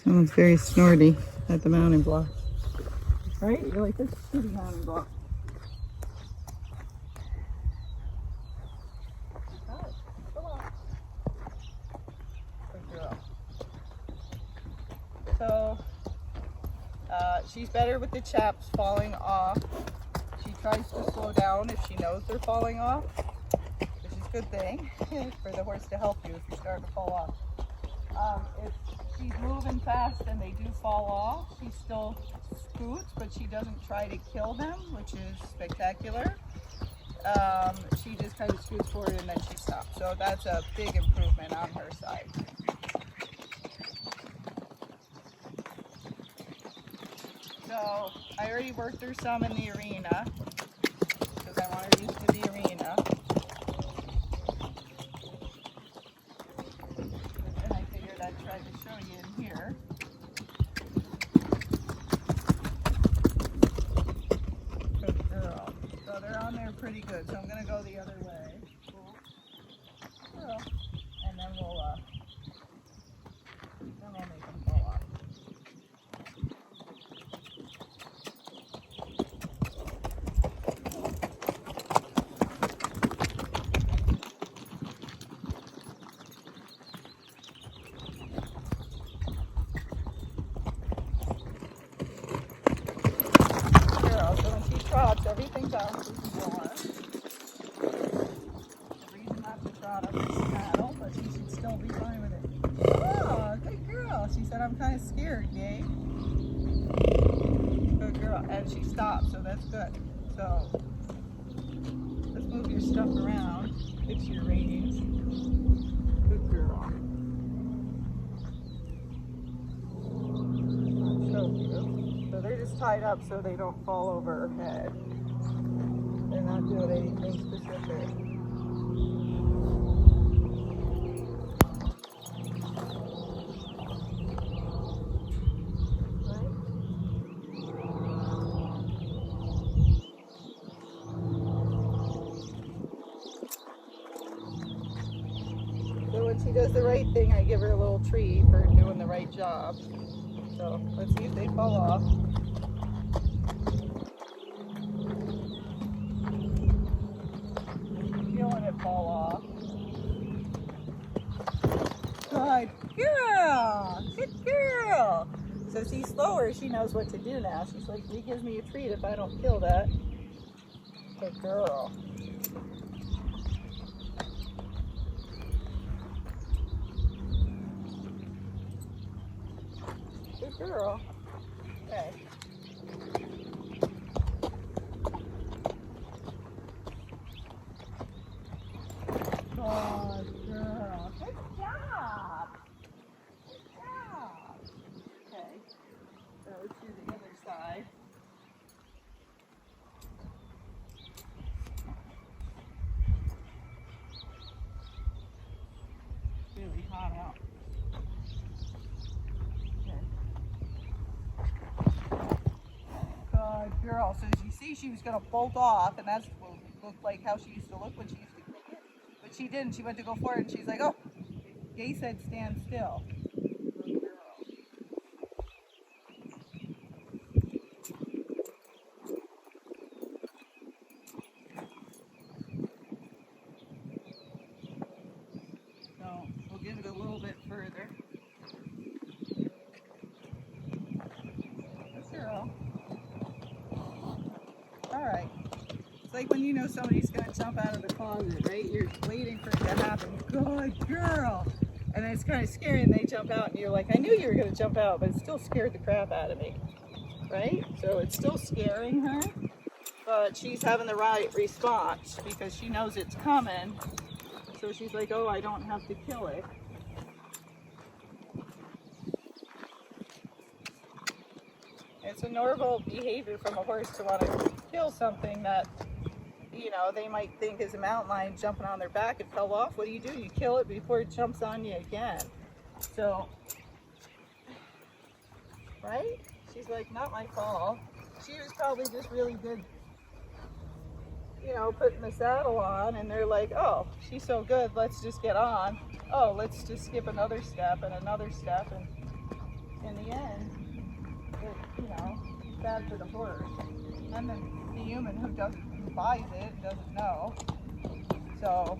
Someone's very snorty at the mountain block. Right? You're like, this shitty mountain block. Come on. Good girl. So, she's better with the chaps falling off. She tries to slow down if she knows they're falling off, which is a good thing for the horse to help you if you're starting to fall off. If she's moving fast and they do fall off, she still scoots, but she doesn't try to kill them, which is spectacular. She just kind of scoots forward and then she stops. So that's a big improvement on her side. So I already worked her some in the arena because I want her used to the arena. And I figured I'd try to show you in here. Good girl. So they're on there pretty good. So I'm going to go the other way. Cool. Girl. And then we'll make them fall off. Trots, everything bounces more. The reason not to trot up the saddle, but she should still be fine with it. Oh, good girl. She said, I'm kind of scared, Gaye. Good girl. And she stopped, so that's good. So, let's move your stuff around. Fix your reins. Good girl. So cute. So they're just tied up so they don't fall over her head. They're not doing anything specific. Right? So when she does the right thing, I give her a little treat for doing the right job. So let's see if they fall off. Feeling it fall off. Good girl! Good girl! So she's slower, she knows what to do now. She's like, he gives me a treat if I don't kill that. Good girl. Good girl. Okay. Good girl. Good job. Good job. Okay. So let's do the other side. It's really hot out. Good girl. So as you see, she was going to bolt off, and that's what looked like how she used to look when she used to kick it. But she didn't. She went to go forward, and she's like, oh, Gaye said stand still. Good girl. So we'll give it a little bit further. Good girl. Alright. It's like when you know somebody's going to jump out of the closet, right? You're waiting for it to happen. Good girl! And then it's kind of scary and they jump out and you're like, I knew you were going to jump out, but it still scared the crap out of me. Right? So it's still scaring her, but she's having the right response because she knows it's coming. So she's like, oh, I don't have to kill it. It's a normal behavior from a horse to want to kill something that, you know, they might think is a mountain lion jumping on their back and fell off. What do? You kill it before it jumps on you again. So, right? She's like, not my fault. She was probably just really good, you know, putting the saddle on, and they're like, oh, she's so good, let's just get on. Oh, let's just skip another step and another step, and in the end, it's bad for the horse. And then the human who buys it doesn't know. So,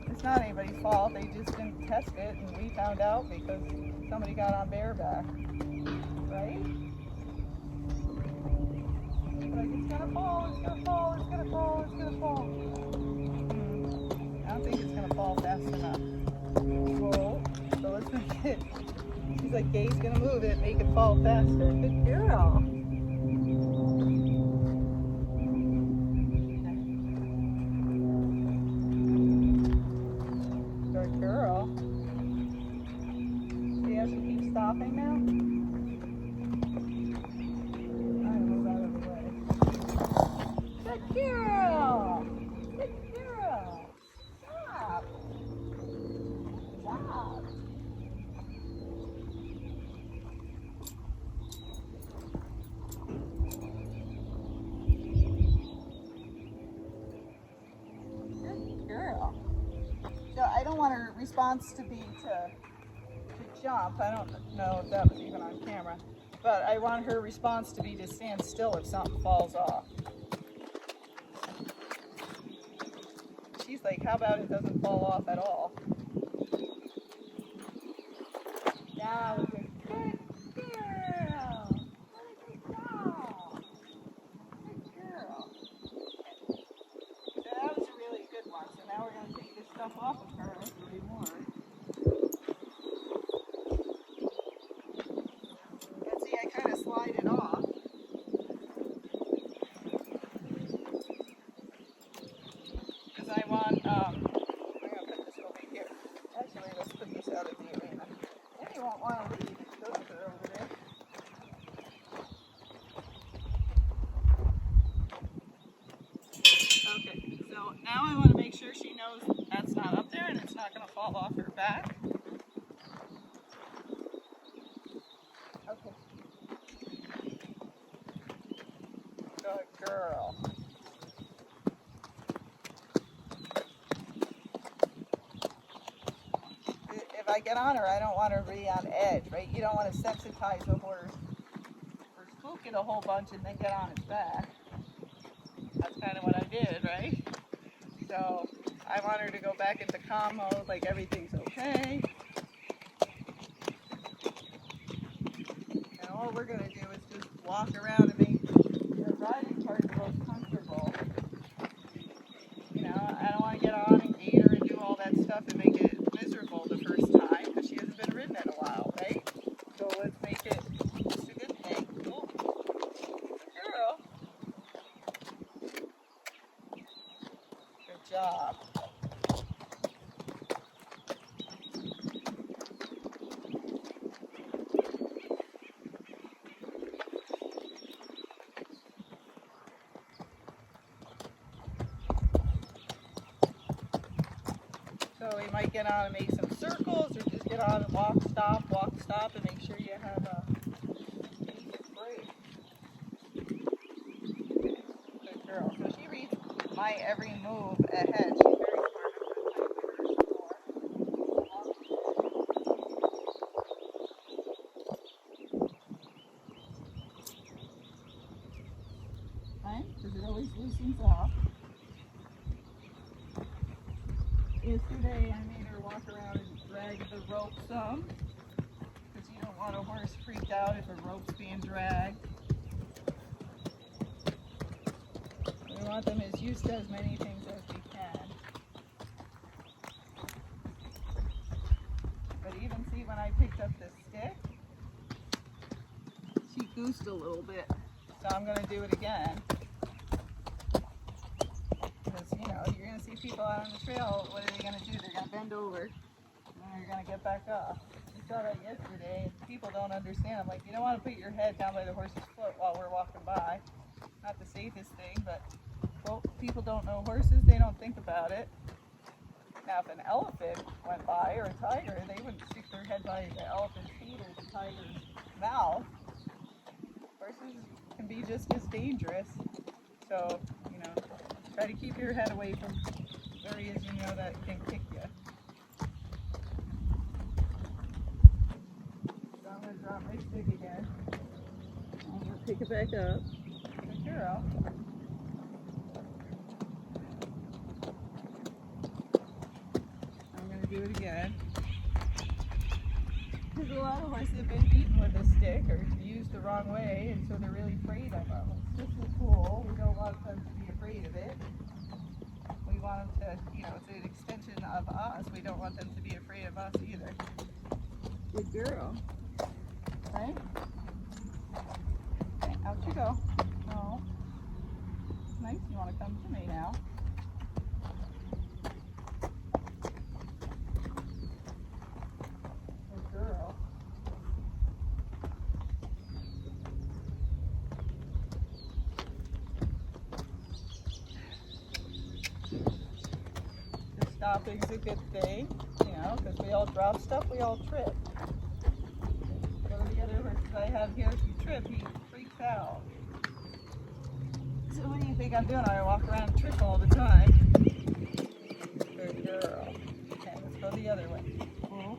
it's not anybody's fault. They just didn't test it, and we found out because somebody got on bareback, right? Like, it's gonna fall, it's gonna fall, it's gonna fall, it's gonna fall. I don't think it's gonna fall fast enough. Whoa. So let's make it. She's like, Gay's gonna move it, make it fall faster. Good girl. Good girl. See how she keeps stopping now? Good girl! Good girl! Stop! Stop! Good girl. So I don't want her response to be to jump. I don't know if that was even on camera. But I want her response to be to stand still if something falls off. She's like, how about it doesn't fall off at all? That was a good girl. What a good job. Good girl. So that was a really good one. So now we're going to take this stuff off of her and do more. And see, I kind of slide it off. Because I want, I'm going to put this over here. Actually, let's put this out of the arena. And you won't want to leave. It's good for over there. Okay, so now I want to make sure she knows that's not up there and it's not going to fall off her back. Okay. Good girl. If I get on her, I don't want her to be on edge, right? You don't want to sensitize the horse or spook it a whole bunch and then get on its back. That's kind of what I did, right? So I want her to go back into calm mode, like everything's okay. And all we're going to do is just walk around and make the riding part the most comfortable. I don't want to get on and gate her and do all that stuff and make it miserable the first time because she hasn't been ridden in a while, right? So let's make it just a good thing. Oh, good girl. Good job. So we might get on and make some circles, or just get on and walk, stop, and make sure you have a decent break. Good girl. So she reads my every move ahead. She's very smart. Right? Because it always loosens up. Yesterday I made her walk around and drag the rope some, because you don't want a horse freaked out if a rope's being dragged. We want them as used to as many things as we can. But even see, when I picked up this stick, she goosed a little bit. So I'm going to do it again. You're going to see people out on the trail, what are they going to do? They're going to bend over, and then they're going to get back up. We saw that yesterday, and people don't understand. I'm like, you don't want to put your head down by the horse's foot while we're walking by. Not the safest thing, but, well, people don't know horses, they don't think about it. Now, if an elephant went by, or a tiger, they wouldn't stick their head by the elephant's feet or the tiger's mouth. Horses can be just as dangerous, so, try to keep your head away from areas you know that can kick you. Pick it back up. Good girl. I'm going to do it again. There's a lot of horses that have been beaten with a stick or used the wrong way, and so they're really afraid of them. It's just a tool. We don't want them to be afraid of it. We want them to, it's an extension of us. We don't want them to be afraid of us either. Good girl. Right? Okay, out you go. No. Nice. You want to come to me now. Stopping's a good thing, because we all drop stuff, we all trip. One of the other horses I have here, if you trip, he freaks out. So what do you think I'm doing? I walk around and trip all the time. Good girl. Okay, let's go the other way. Cool.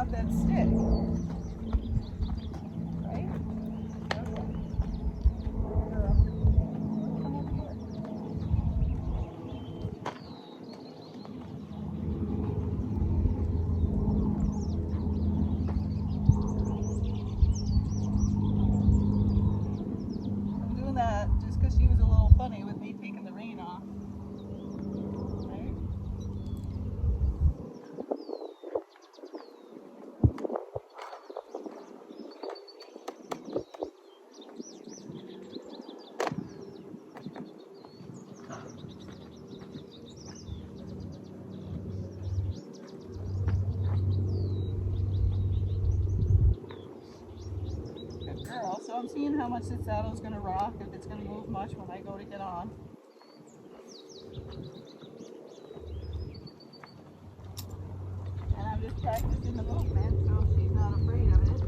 That stick, right? Okay. Girl. Come up here. I'm doing that just because she was a little funny with me taking the rein off. Right? Girl, so I'm seeing how much the saddle's going to rock, if it's going to move much when I go to get on. And I'm just practicing the movement so she's not afraid of it.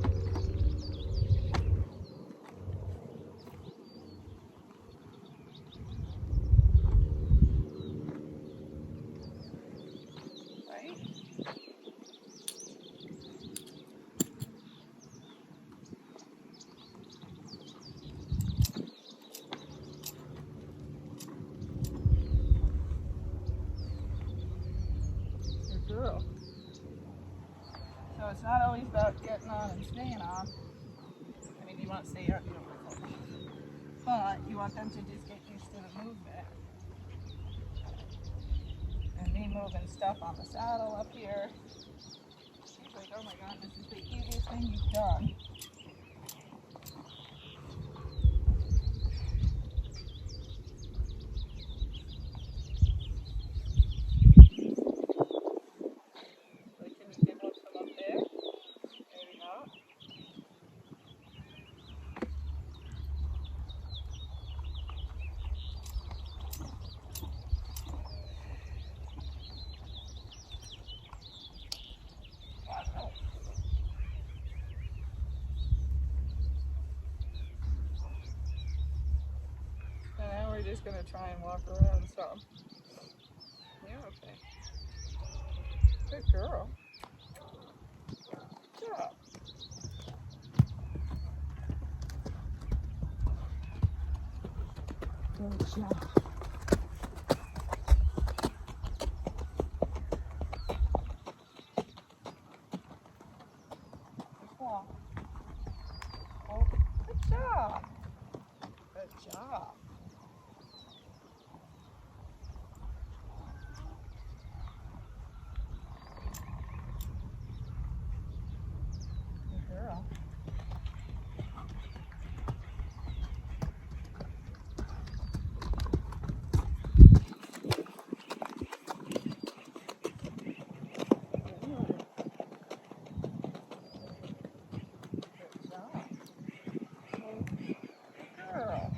Right? Girl. So it's not always about getting on and staying on. I mean, you want to stay on, but you want them to just get used to the movement. And me moving stuff on the saddle up here. She's like, oh my god, this is the easiest thing you've done. We're just going to try and walk around some. Yeah, okay. Good girl. Good job. Good job. Just walk. Oh, good job. Good job. Girl. Good job. Girl.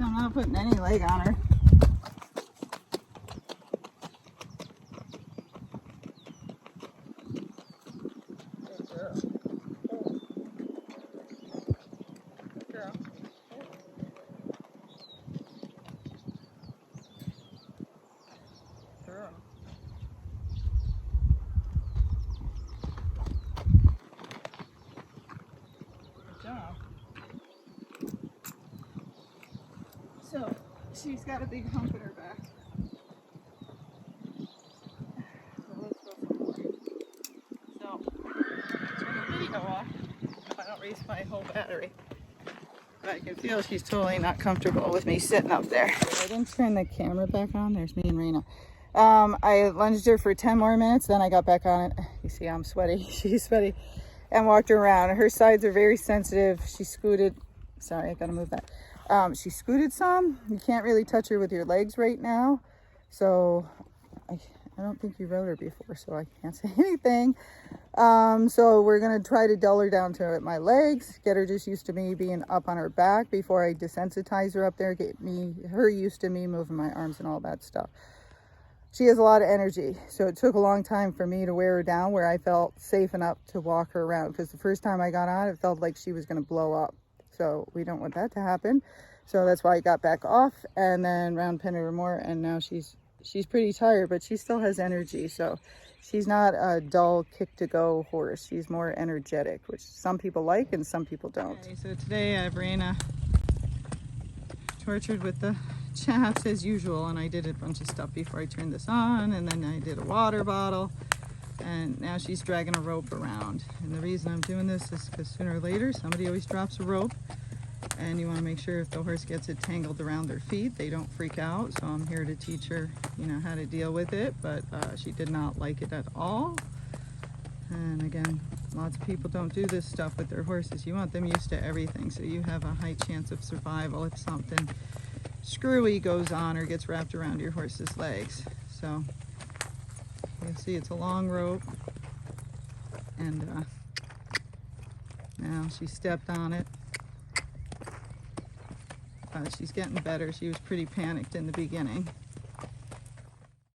I'm not putting any leg on her. Good girl. Good girl. Girl. Good job. So, she's got a big hump in her back. So let's go some more. So, turn the video off if I don't raise my whole battery. But I can feel she's totally not comfortable with me sitting up there. I didn't turn the camera back on. There's me and Reina. I lunged her for 10 more minutes, then I got back on it. You see I'm sweaty. She's sweaty. And walked her around. Her sides are very sensitive. She scooted. Sorry, I gotta move that. She scooted some. You can't really touch her with your legs right now. So I don't think you rode her before, so I can't say anything. So we're gonna try to dull her down to my legs, get her just used to me being up on her back before I desensitize her up there, get her used to me moving my arms and all that stuff. She has a lot of energy, so it took a long time for me to wear her down where I felt safe enough to walk her around, because the first time I got on, it felt like she was gonna blow up. So we don't want that to happen. So that's why I got back off and then round pinned her more, and now she's pretty tired, but she still has energy. So she's not a dull kick to go horse. She's more energetic, which some people like and some people don't. Okay, so today I have Reina tortured with the chaps as usual, and I did a bunch of stuff before I turned this on, and then I did a water bottle, and now she's dragging a rope around. And the reason I'm doing this is because sooner or later somebody always drops a rope, and you want to make sure if the horse gets it tangled around their feet, they don't freak out. So I'm here to teach her, you know, how to deal with it, but she did not like it at all. And again, lots of people don't do this stuff with their horses. You want them used to everything, so you have a high chance of survival if something screwy goes on or gets wrapped around your horse's legs. So you'll see it's a long rope, and now she stepped on it. She's getting better. She was pretty panicked in the beginning.